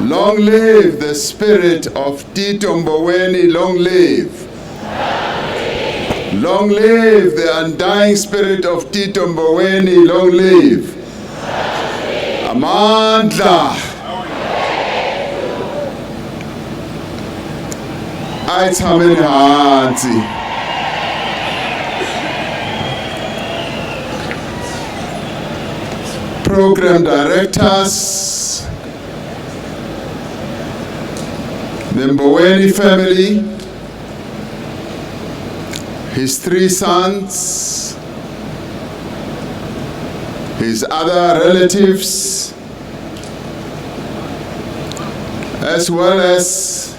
Long live the spirit of Tito Mboweni, long live. Long live the undying spirit of Tito Mboweni, long live. Amandla. Ayithameni hansi. Program directors, the Mboweni family, his 3 sons, his other relatives, as well as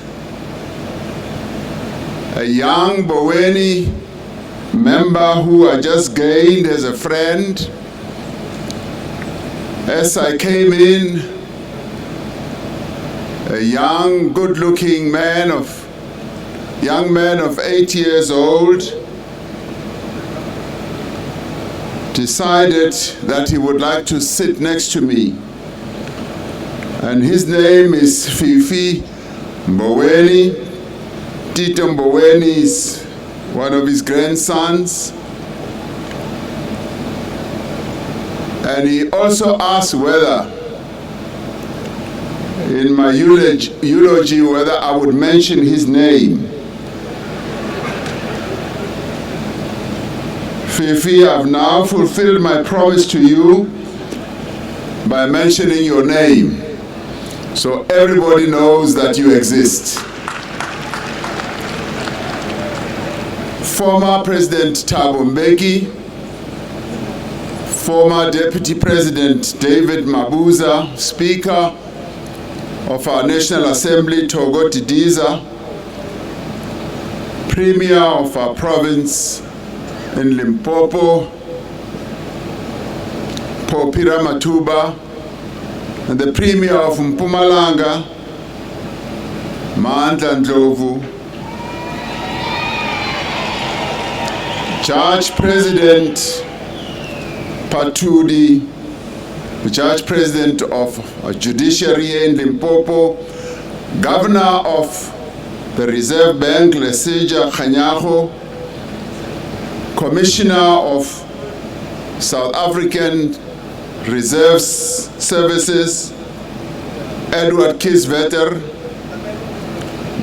a young Mboweni member who I just gained as a friend. As I came in, a young, good-looking young man of 8 years old decided that he would like to sit next to me. And his name is Fifi Mboweni. Tito Mboweni is one of his grandsons. And he also asked whether, in my eulogy, whether I would mention his name. Fifi, I've now fulfilled my promise to you by mentioning your name, so everybody knows that you exist. Former President Thabo Mbeki, former Deputy President David Mabuza, Speaker of our National Assembly Togo Tidiza, Premier of our province in Limpopo, Popira Matuba, and the Premier of Mpumalanga, Mandla Ndlovu, Judge President Patudi, the Judge President of Judiciary in Limpopo, Governor of the Reserve Bank, Lesija Khanyago, Commissioner of South African Reserve Services, Edward Kisvetter,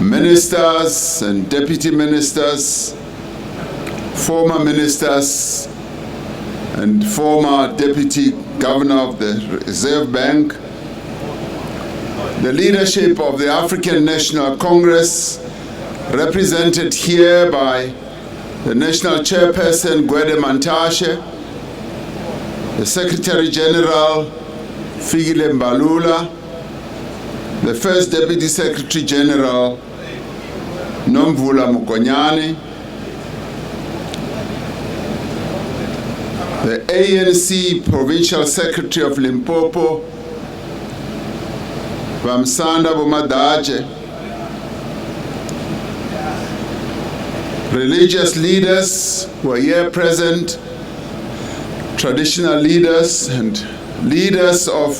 ministers and deputy ministers, former ministers and former deputy governor of the Reserve Bank, the leadership of the African National Congress, represented here by the National Chairperson Gwede Mantashe, the Secretary General Figile Mbalula, the First Deputy Secretary General Nomvula Mukonyane, the ANC Provincial Secretary of Limpopo, Vamsanda Bomadaje, religious leaders who are here present, traditional leaders and leaders of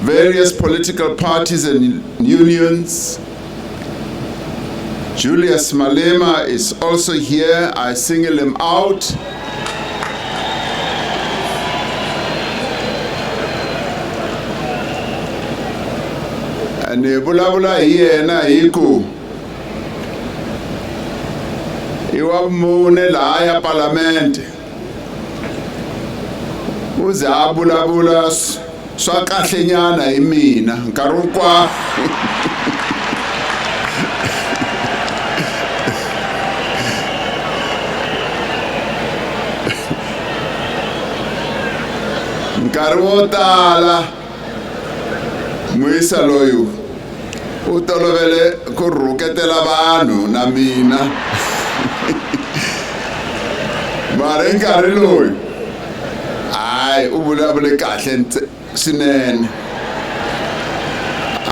various political parties and unions. Julius Malema is also here. I single him out. And bulabula yena iku iwa mune la ya parliament uze abulabula swa kahle nyana imina nkarukwa nkarwotala Muisa loyu utolovele ku rhuketela vanhu na mina mara nkarhi loyu hayi u vulavule kahle swinene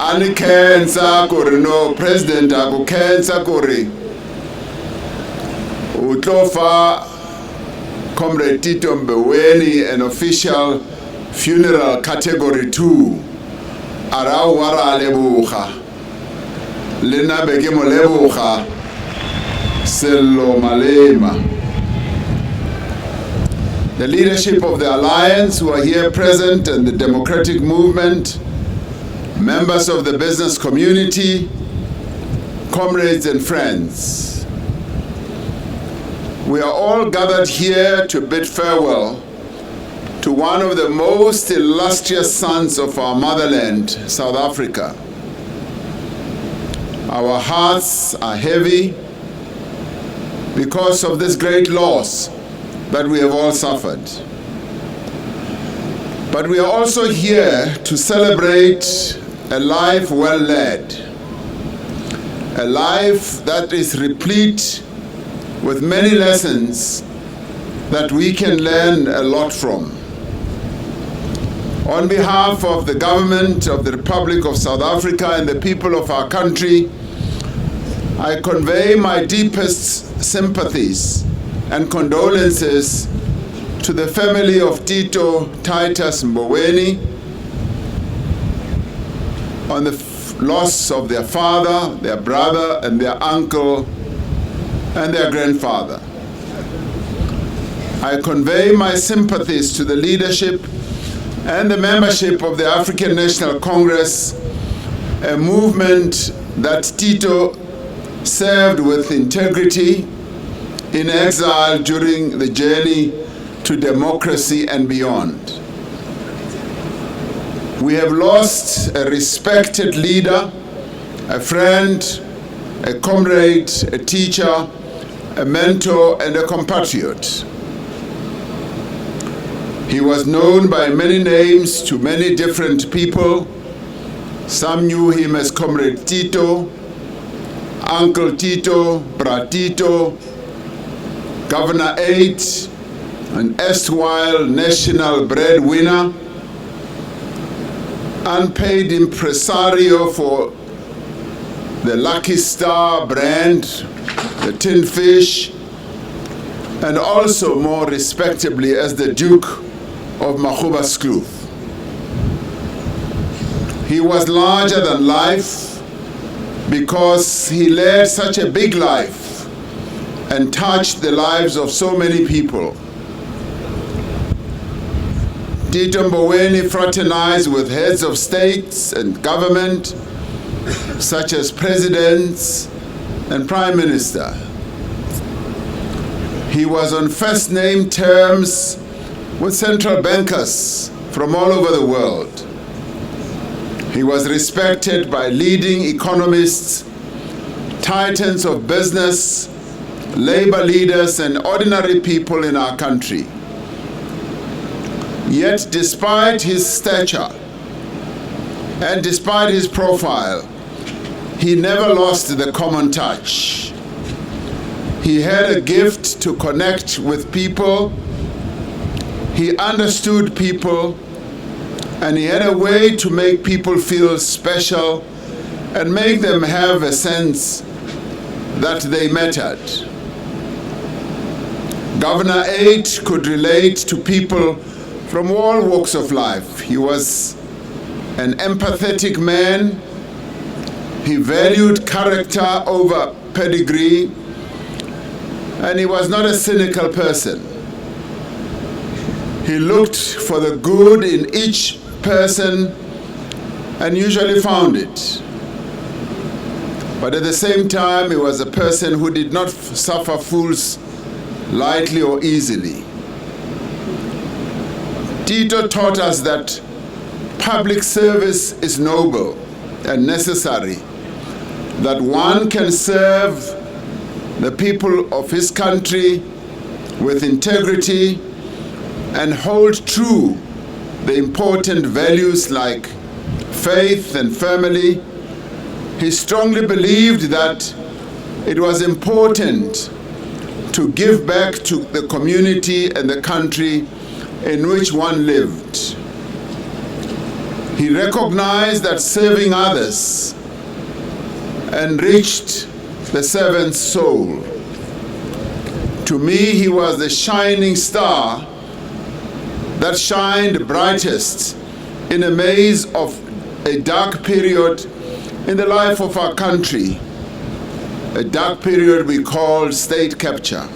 a ni khensa ku ri no president a ku khensa ku ri u tlo fa Comrade Tito Mboweni an official funeral category 2 arau wara leboga lena beke mo leboga sello malema. The leadership of the Alliance who are here present and the democratic movement, members of the business community, comrades and friends. We are all gathered here to bid farewell to one of the most illustrious sons of our motherland, South Africa. Our hearts are heavy because of this great loss that we have all suffered. But we are also here to celebrate a life well led, a life that is replete with many lessons that we can learn a lot from. On behalf of the government of the Republic of South Africa and the people of our country, I convey my deepest sympathies and condolences to the family of Tito Titus Mboweni on the loss of their father, their brother, and their uncle, and their grandfather. I convey my sympathies to the leadership and the membership of the African National Congress, a movement that Tito served with integrity in exile during the journey to democracy and beyond. We have lost a respected leader, a friend, a comrade, a teacher, a mentor, and a compatriot. He was known by many names to many different people. Some knew him as Comrade Tito, Uncle Tito, Bra Tito, Governor 8, an erstwhile national breadwinner, unpaid impresario for the Lucky Star brand, the Tin Fish, and also more respectably as the Duke of Magoebaskloof. He was larger than life because he led such a big life and touched the lives of so many people. Tito Mboweni fraternized with heads of states and government, such as presidents and prime minister. He was on first name terms with central bankers from all over the world. He was respected by leading economists, titans of business, labor leaders, and ordinary people in our country. Yet, despite his stature and despite his profile, he never lost the common touch. He had a gift to connect with people. He understood people, and he had a way to make people feel special and make them have a sense that they mattered. Governor 8 could relate to people from all walks of life. He was an empathetic man. He valued character over pedigree, and he was not a cynical person. He looked for the good in each person and usually found it. But at the same time, he was a person who did not suffer fools lightly or easily. Tito taught us that public service is noble and necessary, that one can serve the people of his country with integrity and hold true the important values like faith and family. He strongly believed that it was important to give back to the community and the country in which one lived. He recognized that serving others enriched the servant's soul. To me, he was the shining star that shined brightest in a maze of a dark period in the life of our country, a dark period we call state capture.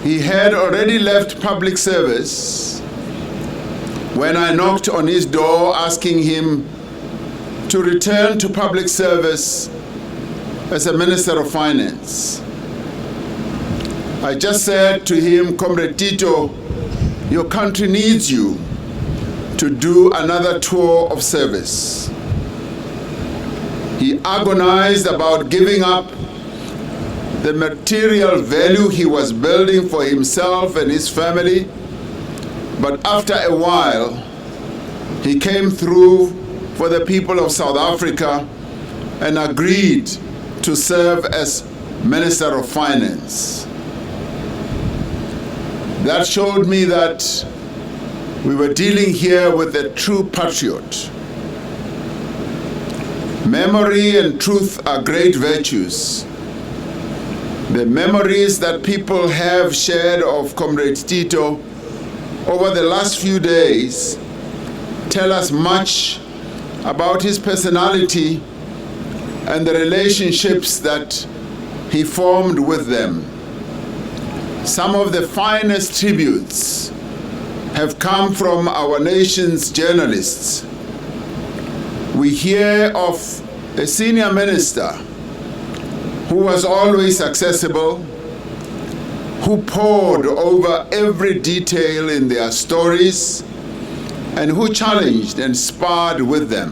He had already left public service when I knocked on his door asking him to return to public service as a Minister of Finance. I just said to him, Comrade Tito, your country needs you to do another tour of service. He agonized about giving up the material value he was building for himself and his family, but after a while, he came through for the people of South Africa and agreed to serve as Minister of Finance. That showed me that we were dealing here with a true patriot. Memory and truth are great virtues. The memories that people have shared of Comrade Tito over the last few days tell us much about his personality and the relationships that he formed with them. Some of the finest tributes have come from our nation's journalists. We hear of a senior minister who was always accessible, who pored over every detail in their stories, and who challenged and sparred with them.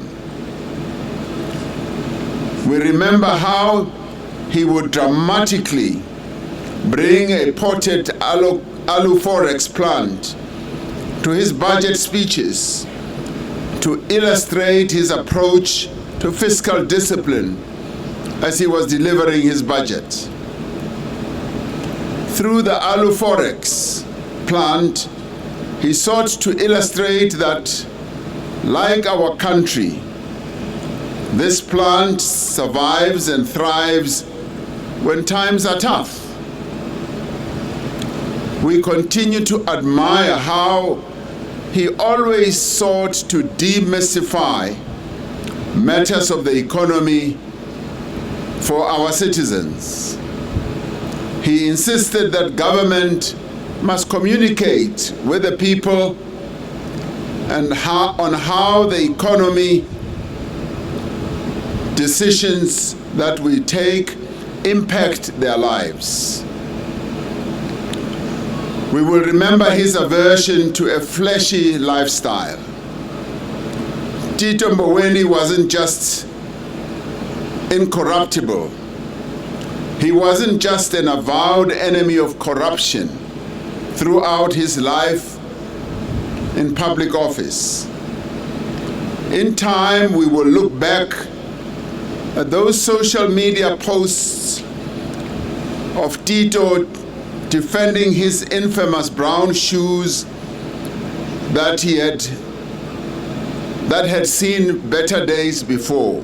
We remember how he would dramatically bring a potted alu forex plant to his budget speeches to illustrate his approach to fiscal discipline as he was delivering his budget. Through the alu forex plant, he sought to illustrate that, like our country, this plant survives and thrives when times are tough. We continue to admire how he always sought to demystify matters of the economy for our citizens. He insisted that government must communicate with the people and on how the economy decisions that we take impact their lives. We will remember his aversion to a fleshy lifestyle. Tito Mboweni wasn't just incorruptible. He wasn't just an avowed enemy of corruption throughout his life in public office. In time, we will look back at those social media posts of Tito defending his infamous brown shoes that had seen better days before.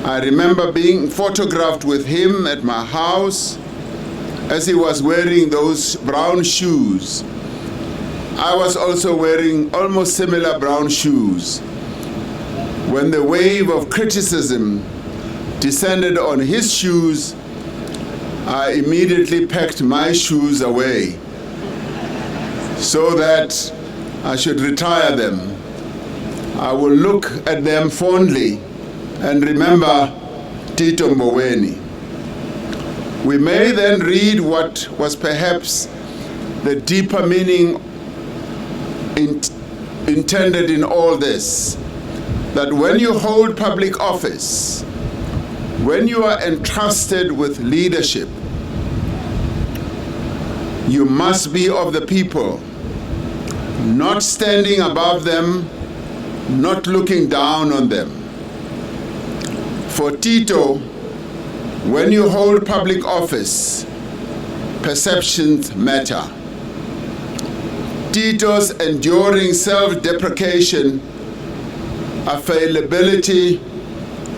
I remember being photographed with him at my house as he was wearing those brown shoes. I was also wearing almost similar brown shoes. When the wave of criticism descended on his shoes, I immediately packed my shoes away so that I should retire them. I will look at them fondly and remember Tito Mboweni. We may then read what was perhaps the deeper meaning intended in all this, that when you hold public office, when you are entrusted with leadership, you must be of the people, not standing above them, not looking down on them. For Tito, when you hold public office, perceptions matter. Tito's enduring self-deprecation, availability,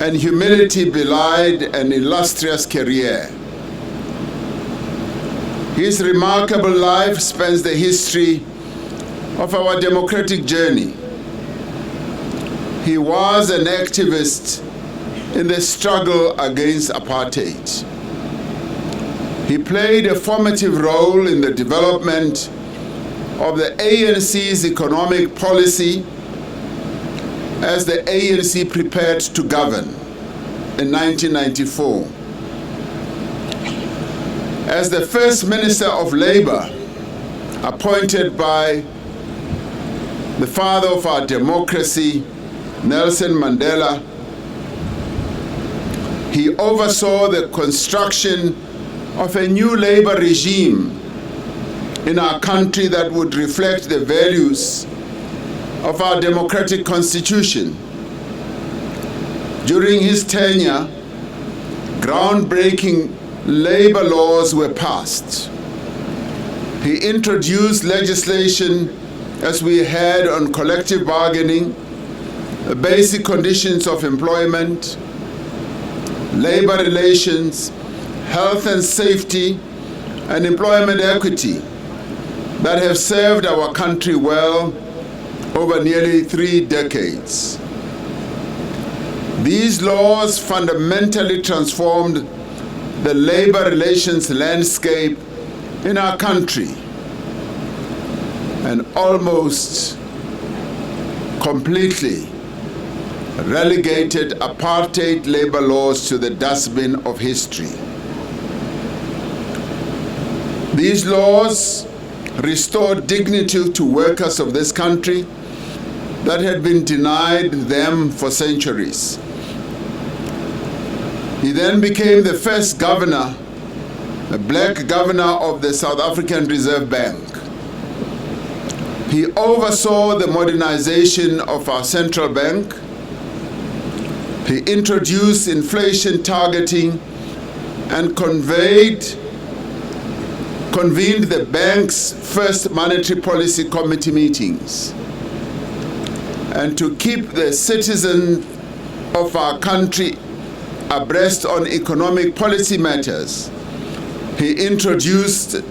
and humility belied an illustrious career. His remarkable life spans the history of our democratic journey. He was an activist in the struggle against apartheid. He played a formative role in the development of the ANC's economic policy as the ANC prepared to govern in 1994. As the first Minister of Labour, appointed by the father of our democracy, Nelson Mandela, he oversaw the construction of a new labor regime in our country that would reflect the values of our democratic constitution. During his tenure, groundbreaking labor laws were passed. He introduced legislation, as we had, on collective bargaining, the basic conditions of employment, labor relations, health and safety, and employment equity that have served our country well over nearly 3 decades. These laws fundamentally transformed the labor relations landscape in our country and almost completely relegated apartheid labor laws to the dustbin of history. These laws restored dignity to workers of this country that had been denied them for centuries. He then became the first governor, a black governor of the South African Reserve Bank. He oversaw the modernization of our central bank. He introduced inflation targeting and convened the bank's first monetary policy committee meetings. And to keep the citizens of our country abreast on economic policy matters, he introduced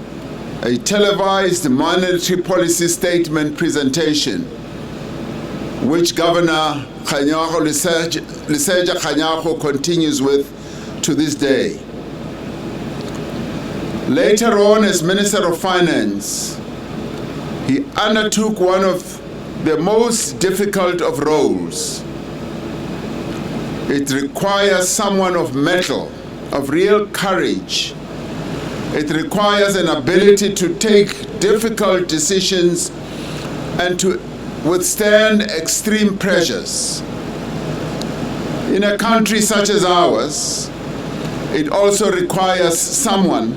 a televised monetary policy statement presentation, which Governor Leseja Kganyago continues with to this day. Later on, as Minister of Finance, he undertook one of the most difficult of roles. It requires someone of mettle, of real courage. It requires an ability to take difficult decisions and to withstand extreme pressures. In a country such as ours, it also requires someone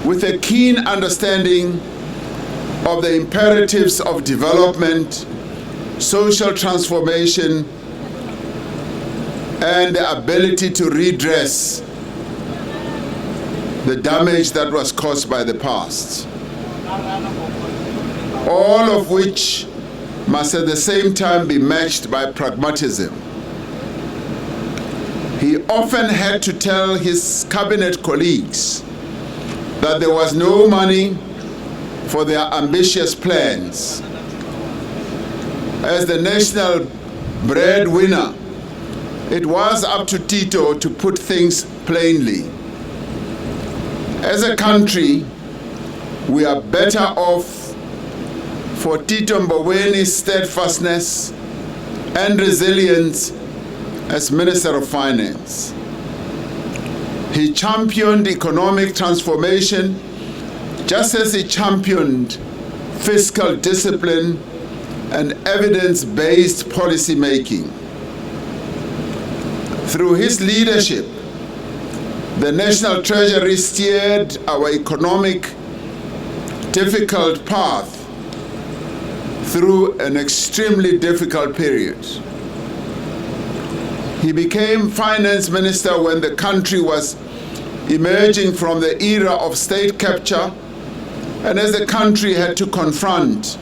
with a keen understanding of the imperatives of development, social transformation, and the ability to redress the damage that was caused by the past. All of which must at the same time be matched by pragmatism. He often had to tell his cabinet colleagues that there was no money for their ambitious plans. As the national breadwinner, it was up to Tito to put things plainly. As a country, we are better off for Tito Mboweni's steadfastness and resilience as Minister of Finance. He championed economic transformation just as he championed fiscal discipline and evidence-based policy making. Through his leadership, the National Treasury steered our economic difficult path through an extremely difficult period. He became finance minister when the country was emerging from the era of state capture and as the country had to confront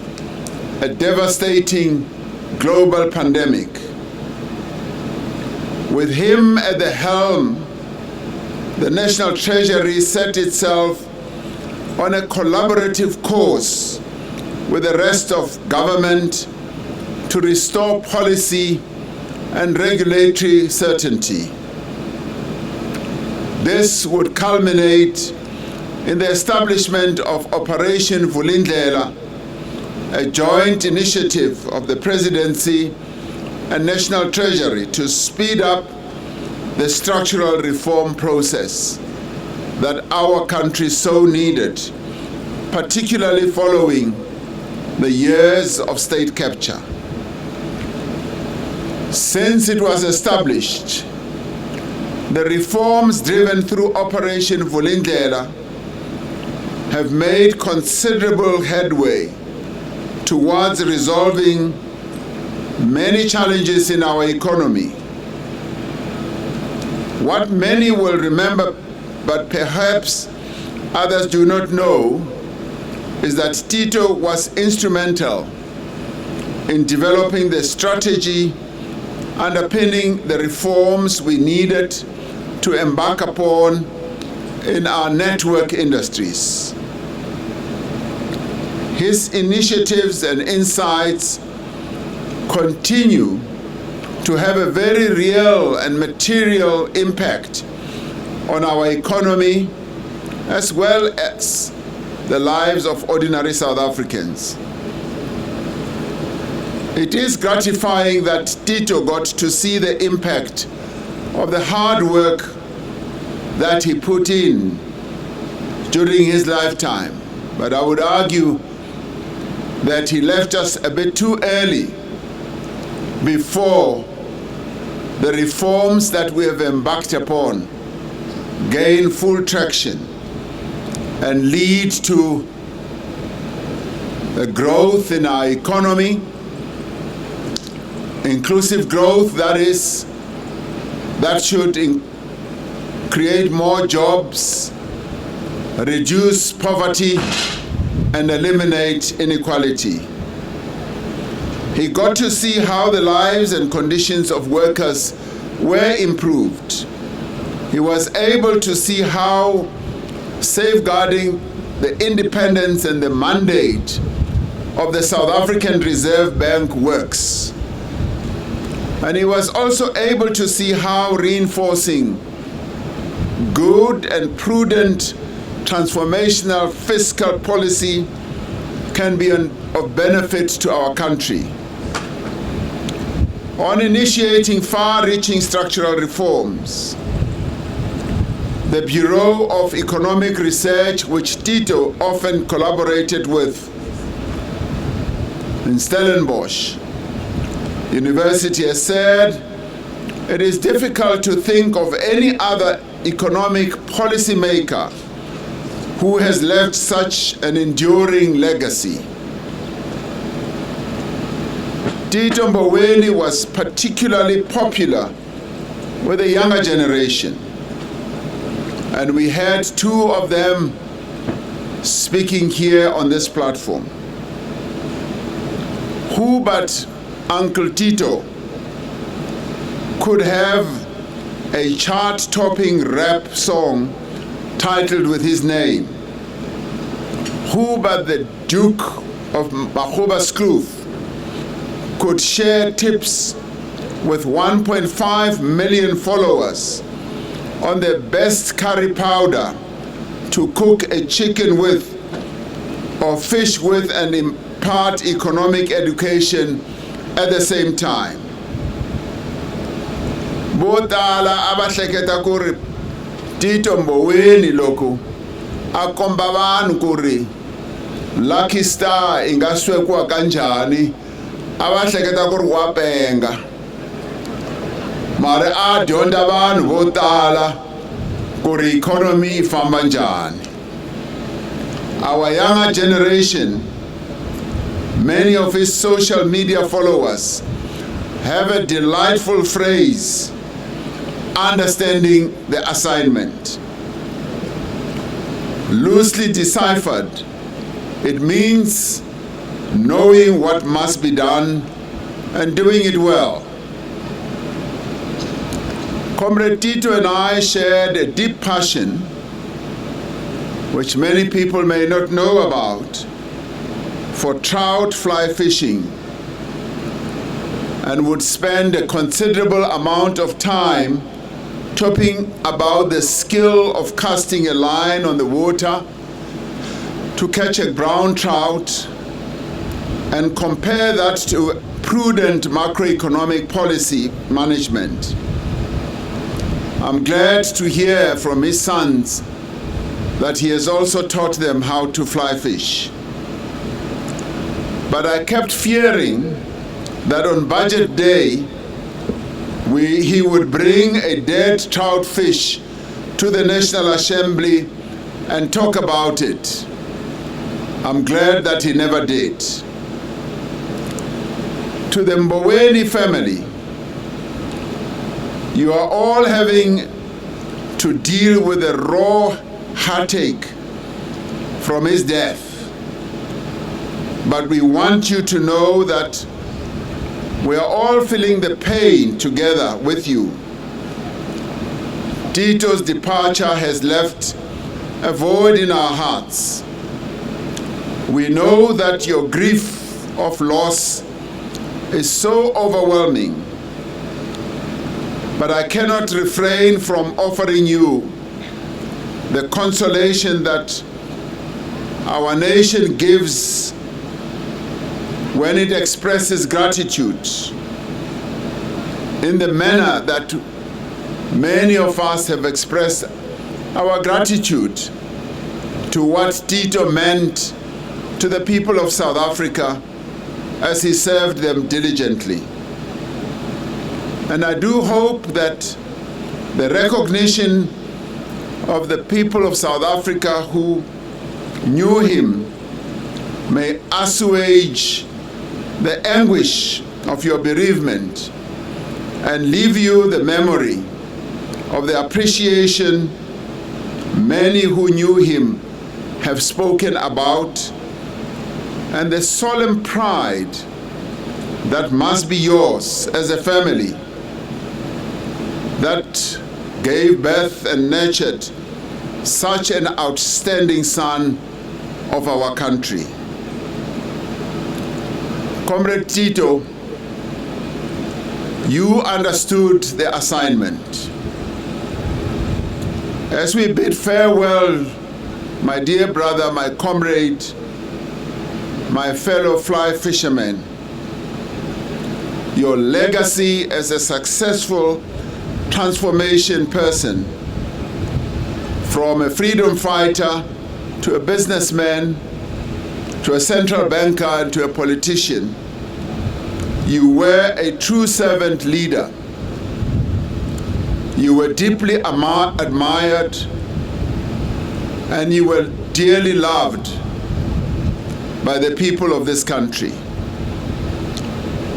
a devastating global pandemic. With him at the helm, the National Treasury set itself on a collaborative course with the rest of government to restore policy and regulatory certainty. This would culminate in the establishment of Operation Vulindlela, a joint initiative of the Presidency and National Treasury to speed up the structural reform process that our country so needed, particularly following the years of state capture. Since it was established, the reforms driven through Operation Vulindlela have made considerable headway towards resolving many challenges in our economy. What many will remember, but perhaps others do not know, is that Tito was instrumental in developing the strategy underpinning the reforms we needed to embark upon in our network industries. His initiatives and insights continue to have a very real and material impact on our economy as well as the lives of ordinary South Africans. It is gratifying that Tito got to see the impact of the hard work that he put in during his lifetime. But I would argue that he left us a bit too early before the reforms that we have embarked upon gain full traction and lead to a growth in our economy, inclusive growth that should create more jobs, reduce poverty, and eliminate inequality. He got to see how the lives and conditions of workers were improved. He was able to see how safeguarding the independence and the mandate of the South African Reserve Bank works. And he was also able to see how reinforcing good and prudent transformational fiscal policy can be of benefit to our country. On initiating far-reaching structural reforms, the Bureau of Economic Research, which Tito often collaborated with in Stellenbosch University, has said it is difficult to think of any other economic policymaker who has left such an enduring legacy. Tito Mboweni was particularly popular with the younger generation, and we had two of them speaking here on this platform. Who but Uncle Tito could have a chart-topping rap song titled with his name? Who but the Duke of Makhuba Skloof could share tips with 1.5 million followers on the best curry powder to cook a chicken with or fish with and impart economic education at the same time? Botala abahleketa kuri Tito Mboweni loko akomba vanhu kuri Lucky Star ingaswekwa kanjani, abahleketa kuri wa penga mara a dyondza vanhu vo tala kuri economy ifamba njhani. Our younger generation, many of his social media followers, have a delightful phrase, understanding the assignment. Loosely deciphered, it means knowing what must be done and doing it well. Comrade Tito and I shared a deep passion, which many people may not know about, for trout fly fishing and would spend a considerable amount of time talking about the skill of casting a line on the water to catch a brown trout and compare that to prudent macroeconomic policy management. I'm glad to hear from his sons that he has also taught them how to fly fish. But I kept fearing that on budget day, he would bring a dead trout fish to the National Assembly and talk about it. I'm glad that he never did. To the Mboweni family, you are all having to deal with the raw heartache from his death. But we want you to know that we are all feeling the pain together with you. Tito's departure has left a void in our hearts. We know that your grief of loss is so overwhelming, but I cannot refrain from offering you the consolation that our nation gives when it expresses gratitude in the manner that many of us have expressed our gratitude to what Tito meant to the people of South Africa as he served them diligently. And I do hope that the recognition of the people of South Africa who knew him may assuage the anguish of your bereavement and leave you the memory of the appreciation many who knew him have spoken about, and the solemn pride that must be yours as a family that gave birth and nurtured such an outstanding son of our country. Comrade Tito, you understood the assignment. As we bid farewell, my dear brother, my comrade, my fellow fly fishermen, your legacy as a successful transformation person, from a freedom fighter to a businessman, to a central banker and to a politician, you were a true servant leader. You were deeply admired, and you were dearly loved by the people of this country.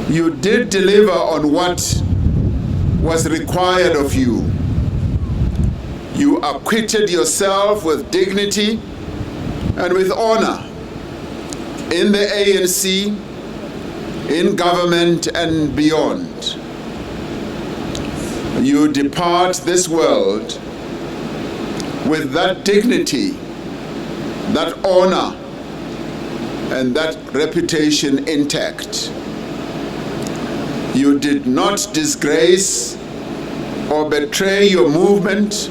You did deliver on what was required of you. You acquitted yourself with dignity and with honor in the ANC, in government and beyond. You depart this world with that dignity, that honor, and that reputation intact. You did not disgrace or betray your movement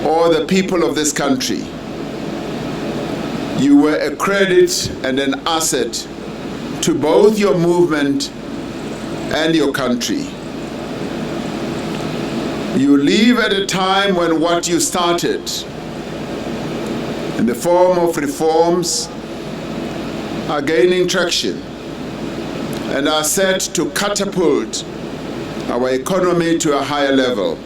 or the people of this country. You were a credit and an asset to both your movement and your country. You leave at a time when what you started in the form of reforms are gaining traction and are set to catapult our economy to a higher level.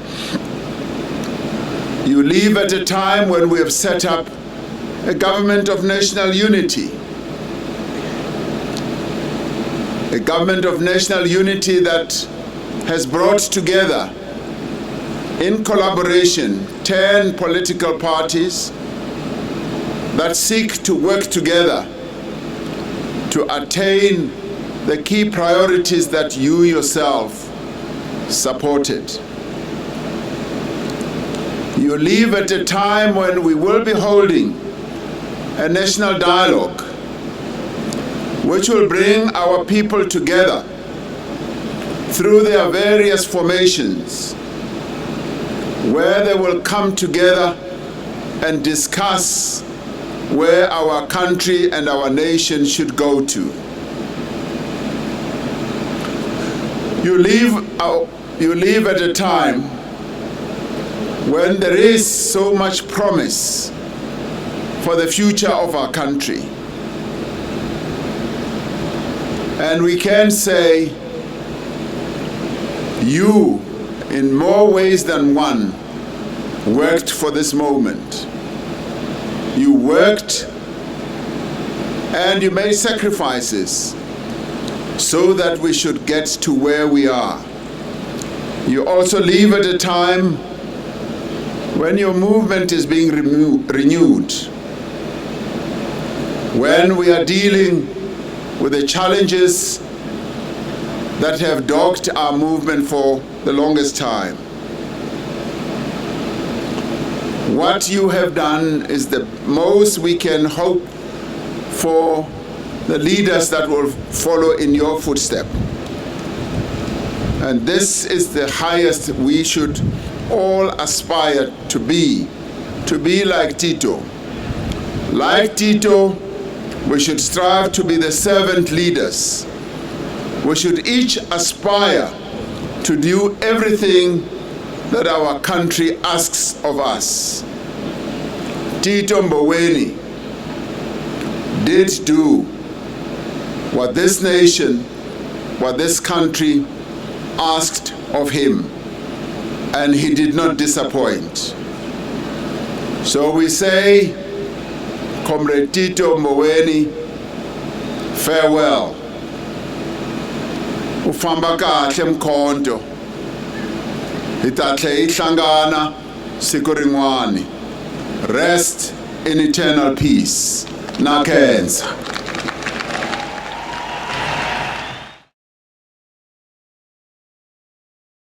You leave at a time when we have set up a government of national unity. A government of national unity that has brought together, in collaboration, 10 political parties that seek to work together to attain the key priorities that you yourself supported. You leave at a time when we will be holding a national dialogue which will bring our people together through their various formations, where they will come together and discuss where our country and our nation should go to. You live at a time when there is so much promise for the future of our country. And we can say, you, in more ways than one, worked for this moment. You worked and you made sacrifices so that we should get to where we are. You also live at a time when your movement is being renewed, when we are dealing with the challenges that have dogged our movement for the longest time. What you have done is the most we can hope for the leaders that will follow in your footstep. And this is the highest we should all aspire to be like Tito. Like Tito, we should strive to be the servant leaders. We should each aspire to do everything that our country asks of us. Tito Mboweni did do what this nation, what this country asked of him, and he did not disappoint. So we say, Comrade Tito Mboweni, farewell. Ufamba kahle mkhonto. Itahle ihlangana siku rin'wani. Rest in eternal peace. Nakhenza.